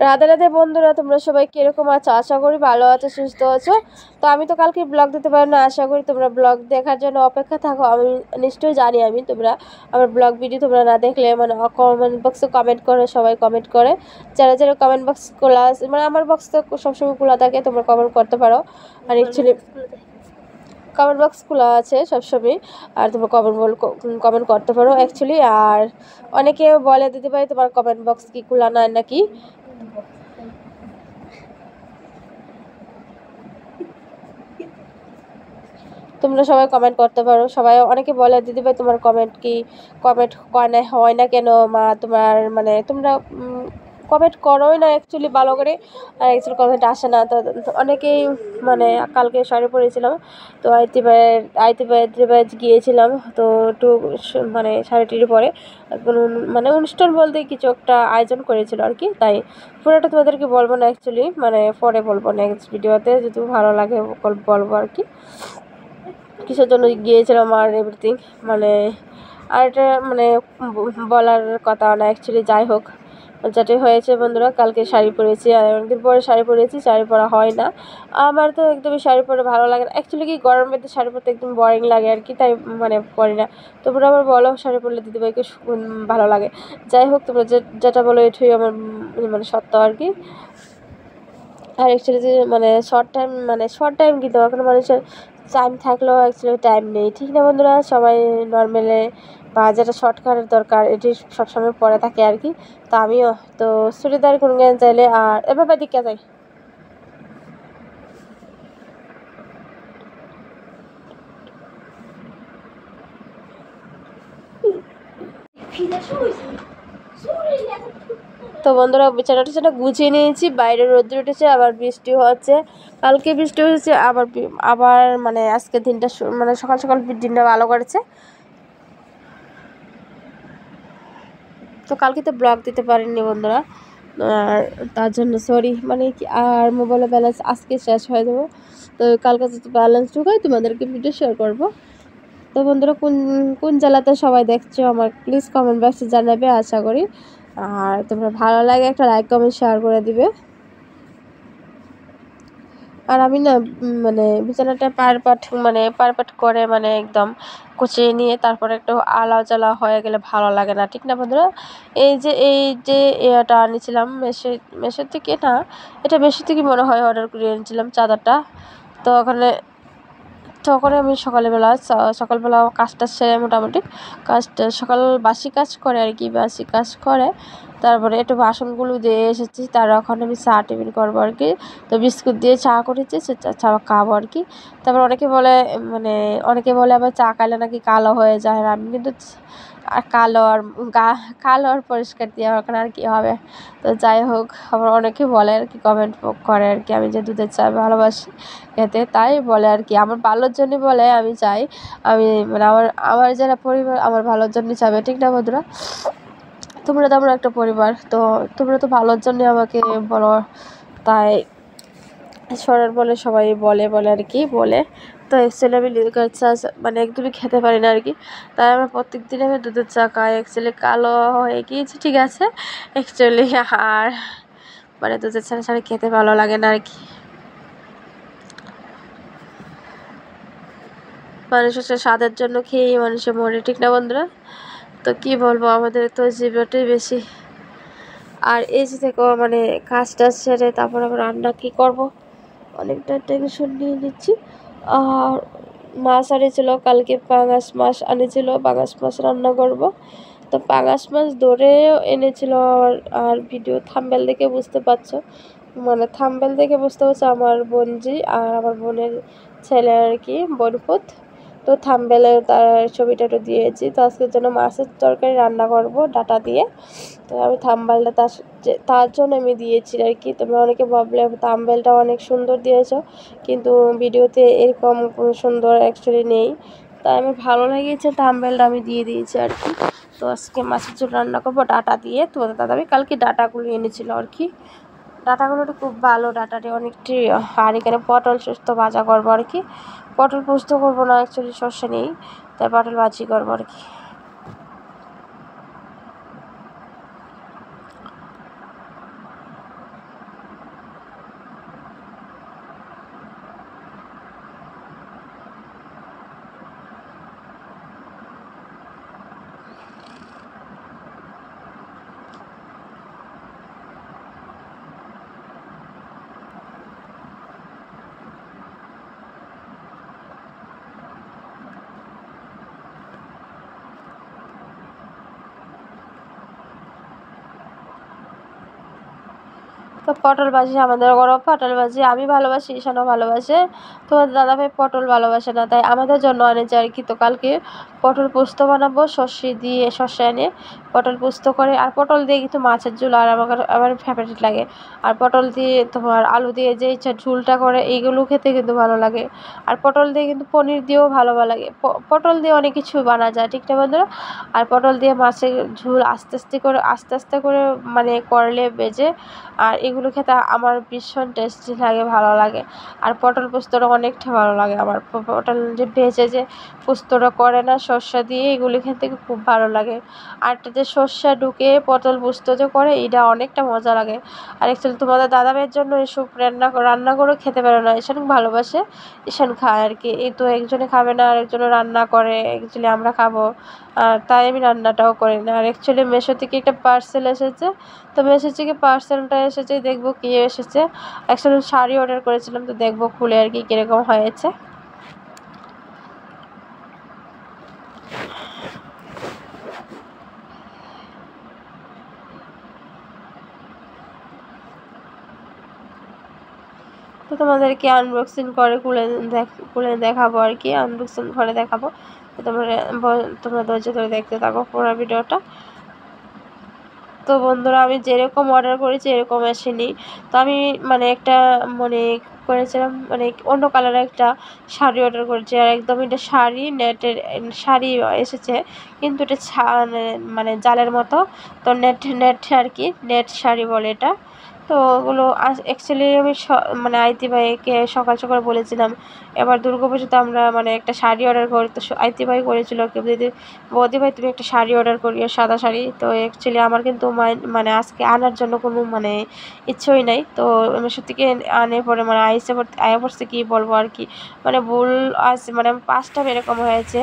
রাধে রাধে বন্ধুরা, তোমরা সবাই কিরকম আছো? আশা করি ভালো আছো, সুস্থ আছো। তো আমি তো কালকে ব্লগ দিতে পারি না, আশা করি তোমরা ব্লগ দেখার জন্য অপেক্ষা থাকো। আমি নিশ্চয়ই জানি তোমরা আমার ব্লগ ভিডিও তোমরা না দেখলে মানে কমেন্ট বক্সে কমেন্ট করে, সবাই কমেন্ট করে। যারা যারা কমেন্ট বক্স খোলা আছে, মানে আমার বক্স তো সবসময় খোলা থাকে, তোমরা কমেন্ট করতে পারো। আর অ্যাকচুয়ালি কমেন্ট বক্স খোলা আছে সবসময়, আর তোমরা কমেন্ট করতে পারো অ্যাকচুয়ালি। আর অনেকে বলে দিতে পারি তোমার কমেন্ট বক্স কি খোলা না নাকি, তোমরা সবাই কমেন্ট করতে পারো। সবাই অনেকে বলে দিদিভাই তোমার কমেন্ট হয় না কেন মা, তোমার মানে তোমরা কমেন্ট করোই না অ্যাকচুয়ালি ভালো করে, আর অ্যাকচুয়ালি কমেন্ট আসে না। তো অনেকেই মানে কালকে শাড়ি পরেছিলাম, তো আইতে গিয়েছিলাম, তো একটু মানে শাড়িটির পরে মানে অনুষ্ঠান বলতে কিছু একটা আয়োজন করেছিল আর কি, তাই পুরোটা তোমাদেরকে বলবো না অ্যাকচুয়ালি, মানে পরে বলবো নেক্সট ভিডিওতে, যদি ভালো লাগে বলবো আর কি কিসের জন্য গিয়েছিলাম আর এভরিথিং। মানে আর এটা মানে বলার কথা না অ্যাকচুয়ালি, যাই হোক যেটাই হয়েছে বন্ধুরা। কালকে শাড়ি পরেছি, আর অনেকদিন পরে শাড়ি পরেছি, শাড়ি পরা হয় না আমার, তো একদমই শাড়ি পরে ভালো লাগে না অ্যাকচুয়ালি। কি গরমের মধ্যে শাড়ি পরতে একদম বোরিং লাগে আর কি, তাই মানে পরি না। তোমরা আবার বলো শাড়ি পরলে দিদিভাইকে ভালো লাগে। যাই হোক তোমরা যেটা বলো এটাই আমার মানে সত্য আর কি। আর অ্যাকচুয়ালি যে মানে শর্ট টাইম কিন্তু এখন মানুষের টাইম থাকলেও অ্যাকচুয়ালি টাইম নেই, ঠিক না বন্ধুরা? সবাই নর্মালে বা যেটা শর্টকাটের দরকার এটি সবসময় পরে থাকে আর কি। তো আমিও তো চুড়িদার কোন গান চাইলে, আর এভাবে দিকে যাই তো বন্ধুরা বিছানাটা গুছিয়ে নিয়েছি, বাইরে রোদ্র উঠেছে, আবার বৃষ্টি হচ্ছে। কালকে বৃষ্টি হয়েছে, আবার মানে আজকে দিনটা মানে সকাল সকাল দিনটা ভালো করেছে। তো কালকে তো ব্লগ দিতে পারিনি বন্ধুরা, আর তার জন্য সরি। মানে কি আর মোবাইলের ব্যালেন্স আজকে শেষ হয়ে যাবে, তো কালকে যদি ব্যালেন্স ঢুকাই তোমাদেরকে ভিডিও শেয়ার করব। তো বন্ধুরা কোন কোন জেলাতে সবাই দেখছো আমার প্লিজ কমেন্ট বক্সে জানাবে আশা করি। আর তোমরা ভালো লাগে একটা লাইক কমেন্ট শেয়ার করে দিবে। আর আমি না মানে বিছানাটা পারপাট করে মানে একদম কুচিয়ে নিয়ে তারপরে একটু আলা জ্বালা হয়ে গেলে ভালো লাগে না, ঠিক না বন্ধুরা? এই যে এটা আনিছিলাম মেশো থেকে, না এটা মেশো থেকে মনে হয় অর্ডার করে এনেছিলাম চাদরটা। তো তখন আমি সকালবেলা কাজটা সেরে মোটামুটি বাসি কাজ করে আর কি, বাসি কাজ করে তারপরে একটু বাসনগুলো দিয়ে এসেছি, তার ওখানে আমি চা টিফিন করবো আর কি। তো বিস্কুট দিয়ে চা করেছি, সে চা খাবো আর কি। তারপর মানে অনেকে বলে আবার চা খাইলে নাকি কালো হয়ে যায়, আর আমি কিন্তু আর কালো আর পরিষ্কার দিয়ে ওখানে আর কি হবে। তো যাই হোক, আবার অনেকে বলে আর কি, কমেন্ট করে আর কি, আমি যে দুধের চা ভালোবাসি খেতে, তাই বলে আর কি, আমার ভালোর জন্য বলে। আমি চাই আমি মানে আমার যারা পরিবার আমার ভালোর জন্য চাবে, ঠিক না বন্ধুরা? তোমরা তো আমার একটা পরিবার, তো তোমরা তো ভালোর জন্য আমাকে বলো, তাই সরার বলে সবাই বলে আর কি বলে। তো অ্যাকচুয়ালি আমি লিকার চা মানে একদমই খেতে পারি না আর কি, তাই আমার প্রত্যেক দিন আমি দুধের চা খাই। অ্যাকচুয়ালি কালো হয়ে গিয়েছে ঠিক আছে অ্যাকচুয়ালি, আর মানে দুধের চা ছাড়া খেতে ভালো লাগে না আর কি। মানুষ হচ্ছে স্বাদের জন্য খেয়েই মানুষের মরে, ঠিক না বন্ধুরা? তো কি বলবো, আমাদের তো জীবনটাই বেশি। আর এই যে দেখো মানে কাজটা সেরে তারপর আবার রান্না কি করব, অনেকটা টেনশন নিয়ে নিচ্ছি। আর মাছ আনিয়েছিল কালকে, পাঙাশ মাছ রান্না করব। তো পাঙাশ মাছ ধরেও এনেছিল, আর ভিডিও থাম্বনেল দেখে বুঝতে পারছো, মানে থাম্বনেল দেখে বুঝতে পারছো আমার বোনজি আর আমার বোনের ছেলে আর কি, বোনপুত। তো থাম্বনেলে তার ছবিটা একটু দিয়েছি। তো আজকের জন্য মাছের তরকারি রান্না করব ডাটা দিয়ে। তো আমি থাম্বনেলটা তার জন্য আমি দিয়েছি আর কি। তোমরা অনেকে ভাবলে থাম্বনেলটা অনেক সুন্দর দিয়েছো, কিন্তু ভিডিওতে এরকম কোনো সুন্দর অ্যাকচুয়ালি নেই, তাই আমি ভালো লেগেছে থাম্বনেলটা আমি দিয়ে দিয়েছি আর কি। তো আজকে মাছের ঝোল রান্না করবো ডাটা দিয়ে। তোমাদের দাদাভাই কালকে ডাটাগুলো এনেছিল আর কি, ডাটাগুলো খুব ভালো, ডাটাটি অনেকটি। আর এখানে পটল সুস্থ ভাজা করবো আর কি, পটল পোস্ত করবো না অ্যাকচুয়ালি, সর্ষে নেই, তাই পটল ভাজি করবো আর কি। তো পটল ভাজি আমাদের ঘরেও পটল ভাজি আমি ভালোবাসি, ঈশানও ভালোবাসে। তোমাদের দাদাভাই পটল ভালোবাসে না, তাই আমাদের জন্য এনেছে আর কি। তো কালকে পটল পোস্ত বানাবো শস্য এনে পটল পোস্ত করে। আর পটল দিয়ে কিন্তু মাছের ঝোল আর আমার ফেভারিট লাগে। আর পটল দিয়ে তোমার আলু দিয়ে যে ঝোলটা করে এইগুলো খেতে কিন্তু ভালো লাগে। আর পটল দিয়ে কিন্তু পনির দিয়েও ভালো লাগে। পটল দিয়ে অনেক কিছু বানা যায়, ঠিক না বন্ধুরা? আর পটল দিয়ে মাছের ঝোল আস্তে আস্তে করে মানে করলে ভেজে, আর এগুলো খেতে আমার ভীষণ টেস্টি লাগে, ভালো লাগে। আর পটল পোস্তটা অনেকটা ভালো লাগে আমার। পটল যে ভেজে যে পোস্তটা করে না সর্ষে দিয়ে, এগুলি খেতে খুব ভালো লাগে। আর যে সর্ষে ঢুকে পটল পোস্ত যে করে, এটা অনেকটা মজা লাগে। আর অ্যাকচুয়ালি তোমাদের দাদাভাইয়ের জন্য এসব রান্না করেও খেতে পারে না, ঈশান ভালোবাসে, ঈশান খায় আর কি। এই তো একজনে খাবে না আর একজনে রান্না করে, অ্যাকচুয়ালি আমরা খাবো, আর তাই আমি রান্নাটাও করি না। আর অ্যাকচুয়ালি মেশো থেকে একটা পার্সেল এসেছে, তো মেশো থেকে পার্সেলটা এসেছে, দেখবো কী এসেছে। অ্যাকচুয়ালি শাড়ি অর্ডার করেছিলাম, তো দেখবো খুলে আর কি কীরকম হয়েছে। তো তোমাদেরকে আনবক্সিং করে খুলে দেখাবো আর কি, আনবক্সিং করে দেখাবো। তো তোমরা ধৈর্য ধরে দেখতে থাকো পুরো ভিডিওটা। তো বন্ধুরা, আমি যেরকম অর্ডার করেছি এরকম আসেনি। তো আমি মানে একটা মানে করেছিলাম, মানে অন্য কালারের একটা শাড়ি অর্ডার করেছি। আর একদম এটা নেটের শাড়ি এসেছে, কিন্তু এটা মানে জালের মতো। তো নেট আর কি, নেট শাড়ি বলে এটা। তো ওগুলো অ্যাকচুয়ালি আমি মানে আইতি ভাইকে সকাল সকাল বলেছিলাম, এবার দুর্গাপুজোতে আমরা মানে একটা শাড়ি অর্ডার করি। তো আইতি ভাই করেছিল কি, দিদি বৌদি ভাই তুমি একটা শাড়ি অর্ডার করিও, সাদা শাড়ি। তো অ্যাকচুয়ালি আমার কিন্তু মানে আজকে আনার জন্য কোনো মানে ইচ্ছেই নাই। তো আমি সত্যিকে আনে পরে মানে আয়া পড়ছে, কী বলবো আর কি, মানে ভুল আছে, মানে 5টা এরকম হয়েছে।